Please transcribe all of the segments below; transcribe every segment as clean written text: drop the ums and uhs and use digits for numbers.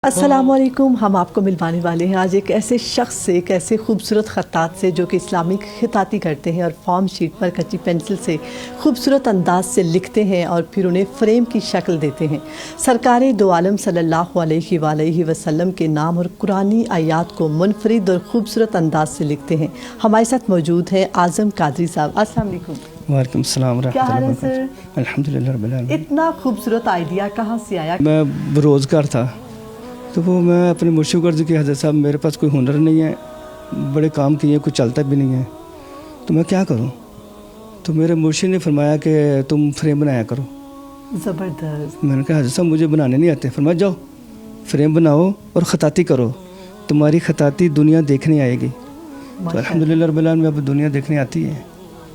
السلام علیکم. ہم آپ کو ملوانے والے ہیں آج ایک ایسے شخص سے، ایک ایسے خوبصورت خطاط سے جو کہ اسلامک خطاطی کرتے ہیں اور فارم شیٹ پر کچی پینسل سے خوبصورت انداز سے لکھتے ہیں اور پھر انہیں فریم کی شکل دیتے ہیں. سرکار دو عالم صلی اللہ علیہ وآلہ وسلم کے نام اور قرآنی آیات کو منفرد اور خوبصورت انداز سے لکھتے ہیں. ہمارے ساتھ موجود ہیں اعظم قادری صاحب. السلام علیکم. وعلیکم السلام ورحمۃ اللہ. کیا حال ہے سر؟ الحمدللہ رب العالمین. اتنا خوبصورت آئیڈیا کہاں سے آیا؟ میں بروزگار تھا تو وہ میں اپنے مرشد کو عرض کیا حضرت صاحب میرے پاس کوئی ہنر نہیں ہے، بڑے کام کیے کوئی چلتا بھی نہیں ہے، تو میں کیا کروں؟ تو میرے مرشد نے فرمایا کہ تم فریم بنایا کرو. زبردست. میں نے کہا حضرت صاحب مجھے بنانے نہیں آتے. فرمایا جاؤ فریم بناؤ اور خطاطی کرو، تمہاری خطاطی دنیا دیکھنے آئے گی. تو الحمدللہ رب العالمین اب دنیا دیکھنے آتی ہے.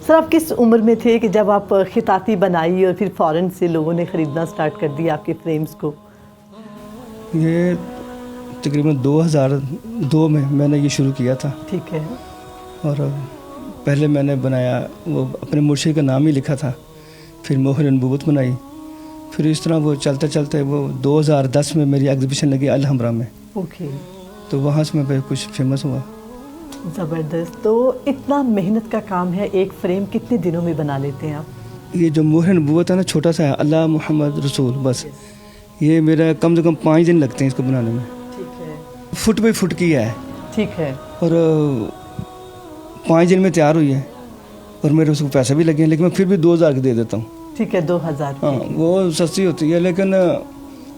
سر آپ کس عمر میں تھے کہ جب آپ خطاطی بنائی اور پھر فوراً سے لوگوں نے خریدنا سٹارٹ کر دیا آپ کے فریمز کو؟ یہ تقریباً 2002 میں نے یہ شروع کیا تھا. ٹھیک ہے. اور پہلے میں نے بنایا وہ اپنے مرشد کا نام ہی لکھا تھا، پھر مہر نبوت بنائی، پھر اس طرح وہ چلتے چلتے وہ 2010 میں میری ایگزیبیشن لگی الحمرا میں. اوکے. تو وہاں سے میں کچھ فیمس ہوا. زبردست. تو اتنا محنت کا کام ہے، ایک فریم کتنے دنوں میں بنا لیتے ہیں آپ؟ یہ جو مہر نبوت ہے نا، چھوٹا سا ہے، اللہ محمد رسول، بس یہ میرا کم سے کم 5 دن لگتے ہیں اس کو بنانے میں. ٹھیک ہے. فٹ بائی فٹ کی ہے. ٹھیک ہے. اور 5 دن میں تیار ہوئی ہے اور میرے اس کو پیسے بھی لگے ہیں، لیکن میں پھر بھی 2000 کے دے دیتا ہوں. ٹھیک ہے. 2000. ہاں وہ سستی ہوتی ہے، لیکن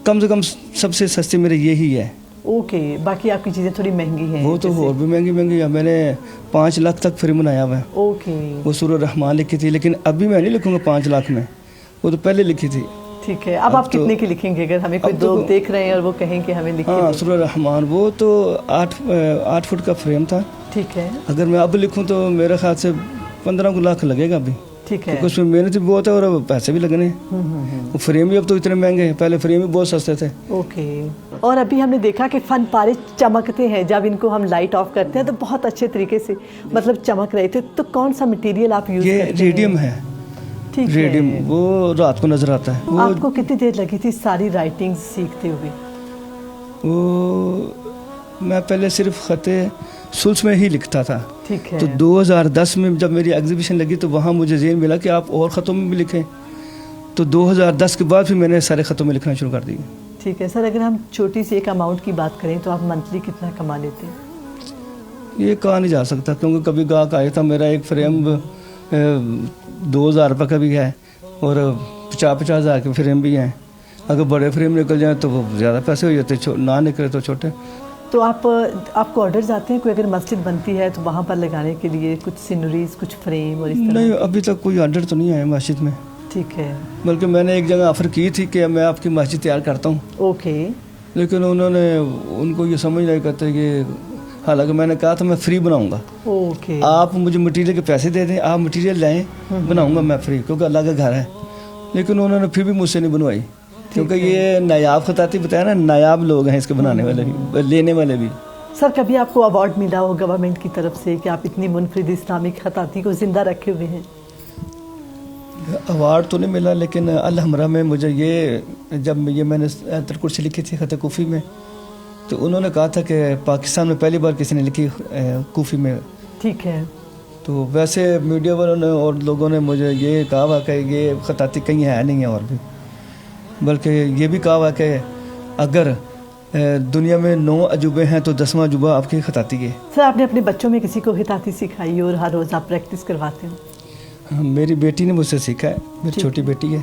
کم سے کم سب سے سستی میرے یہی ہے. اوکے. باقی آپ کی چیزیں تھوڑی مہنگی ہیں. وہ تو اور بھی مہنگی ہے. میں نے 5 لاکھ تک فریم بنایا ہوا ہے. اوکے. وہ سورہ رحمان لکھی تھی، لیکن ابھی میں نہیں لکھوں گا 5 لاکھ میں، وہ تو پہلے لکھی تھی. ٹھیک ہے. اب آپ کتنے کی لکھیں گے اگر ہمیں کوئی لوگ دیکھ رہے ہیں اور وہ کہیں کہ ہمیں لکھیں؟ ہاں سورہ رحمان وہ تو 8 فٹ کا فریم تھا. ٹھیک ہے. اگر میں اب لکھوں تو میرے خیال سے 15 لاکھ لگے گا ابھی. ٹھیک ہے. کیونکہ اس میں محنت بھی بہت ہے اور پیسے بھی لگنے ہیں. وہ فریم بھی اب تو اتنے مہنگے ہیں، پہلے فریم بھی بہت سستے تھے. اوکے. اور ابھی ہم نے دیکھا کہ فن پارے چمکتے ہیں جب ان کو ہم لائٹ آف کرتے ہیں تو بہت اچھے طریقے سے مطلب چمک رہے تھے. تو کون سا مٹیریل آپ یوز کرتے ہیں؟ یہ ریڈیم ہے. ٹھیک ہے. ریڈیم وہ رات کو نظر آتا ہے. آپ کو کتنی دیر لگی تھی ساری رائٹنگ سیکھتے ہوئے؟ وہ میں پہلے صرف خط سلس میں ہی لکھتا تھا. ٹھیک ہے. تو 2010 میں جب میری ایگزیبیشن لگی تو وہاں مجھے ذہن ملا کہ آپ اور خطوں میں بھی لکھیں. تو 2010 کے بعد پھر میں نے سارے خطوں میں لکھنا شروع کر دی. ٹھیک ہے. سر اگر ہم چھوٹی سی ایک اماؤنٹ کی بات کریں تو آپ منتھلی کتنا کما لیتے ہیں؟ یہ کہا نہیں جا سکتا، کیونکہ کبھی گاہک آیا تھا، میرا ایک فریم 2000 روپے کا بھی ہے اور 50 ہزار کے فریم بھی ہیں. اگر بڑے فریم نکل جائیں تو وہ زیادہ پیسے ہو جاتے، نہ نکلے تو چھوٹے. تو آپ کو آرڈرز آتے ہیں کوئی اگر مسجد بنتی ہے تو وہاں پر لگانے کے لیے کچھ سینریز، کچھ فریم اور اس طرح؟ نہیں، ابھی تک کوئی آرڈر تو نہیں آیا مسجد میں. ٹھیک ہے. بلکہ میں نے ایک جگہ آفر کی تھی کہ میں آپ کی مسجد تیار کرتا ہوں. اوکے. لیکن ان کو یہ سمجھ نہیں کرتے کہ حالانکہ میں نے کہا تھا میں فری بناؤں گا. اوکے. آپ مجھے مٹیریل کے پیسے دے دیں، آپ مٹیریل لائیں، بناؤں گا میں فری، کیونکہ اللہ کا گھر ہے. لیکن انہوں نے پھر بھی مجھ سے نہیں بنوائی، کیونکہ یہ نایاب خطاطی بتایا نا، نایاب لوگ ہیں اس کے بنانے والے بھی، لینے والے بھی. سر کبھی آپ کو ایوارڈ ملا ہو گورنمنٹ کی طرف سے کہ آپ اتنی منفرد اسلامک خطاطی کو زندہ رکھے ہوئے ہیں؟ ایوارڈ تو نہیں ملا، لیکن الحمرا میں مجھے جب میں نے ترکرسی لکھی تھی خط کوفی میں، تو انہوں نے کہا تھا کہ پاکستان میں پہلی بار کسی نے لکھی کوفی میں. ٹھیک ہے. تو ویسے میڈیا والوں نے اور لوگوں نے مجھے یہ کہا ہوا کہ یہ خطاطی کہیں ہے نہیں ہے، اور بھی بلکہ یہ بھی کہا ہوا کہ اگر دنیا میں 9 عجوبے ہیں تو 10واں عجوبہ آپ کی خطاطی ہے. سر آپ نے اپنے بچوں میں کسی کو خطاطی سکھائی اور ہر روز آپ پریکٹس کرواتے ہیں؟ میری بیٹی نے مجھ سے سیکھا ہے، میری چھوٹی بیٹی ہے،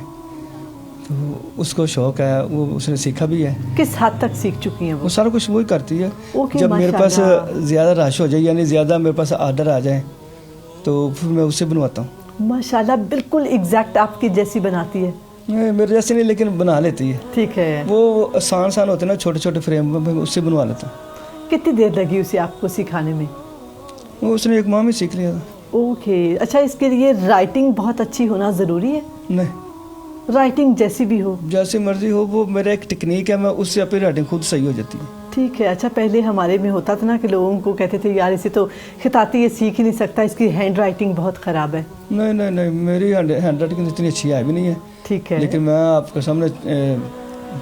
تو اس کو شوق ہے، اس نے سیکھا بھی ہے. کس حد تک سیکھ چکی ہیں وہ سارا کچھ وہی کرتی ہے. جب میرے پاس ماشاءاللہ. زیادہ رش ہو جائے، یعنی زیادہ میرے پاس آرڈر آ جائیں تو پھر میں اس سے بنواتا ہوں. ماشاءاللہ بالکل ایگزیکٹ آپ کی جیسی بناتی ہے. میرے جیسے نہیں، لیکن بنا لیتی ہے. ٹھیک ہے. وہ آسان ہوتے ہیں نا چھوٹے چھوٹے فریم میں، اس سے بنوا لیتا ہوں. کتنی دیر لگی اسے آپ کو سکھانے میں؟ وہ اس نے 1 ماہ میں سیکھ لیا تھا. اوکے. اچھا اس کے لیے رائٹنگ بہت اچھی ہونا ضروری ہے؟ نہیں، رائٹنگ جیسی بھی ہو، جیسی مرضی ہو، وہ میرا ایک ٹیکنیک ہے، میں اس سے اپنی رائٹنگ خود صحیح ہو جاتی ہے. ٹھیک ہے. اچھا پہلے ہمارے میں ہوتا تھا نا کہ لوگوں کو کہتے تھے یار اسے تو خطاطی یہ سیکھ ہی نہیں سکتا، اس کی ہینڈ رائٹنگ بہت خراب ہے. نہیں، میری ہینڈ رائٹنگ اتنی اچھی ہے بھی نہیں ہے. ٹھیک ہے. لیکن میں آپ کے سامنے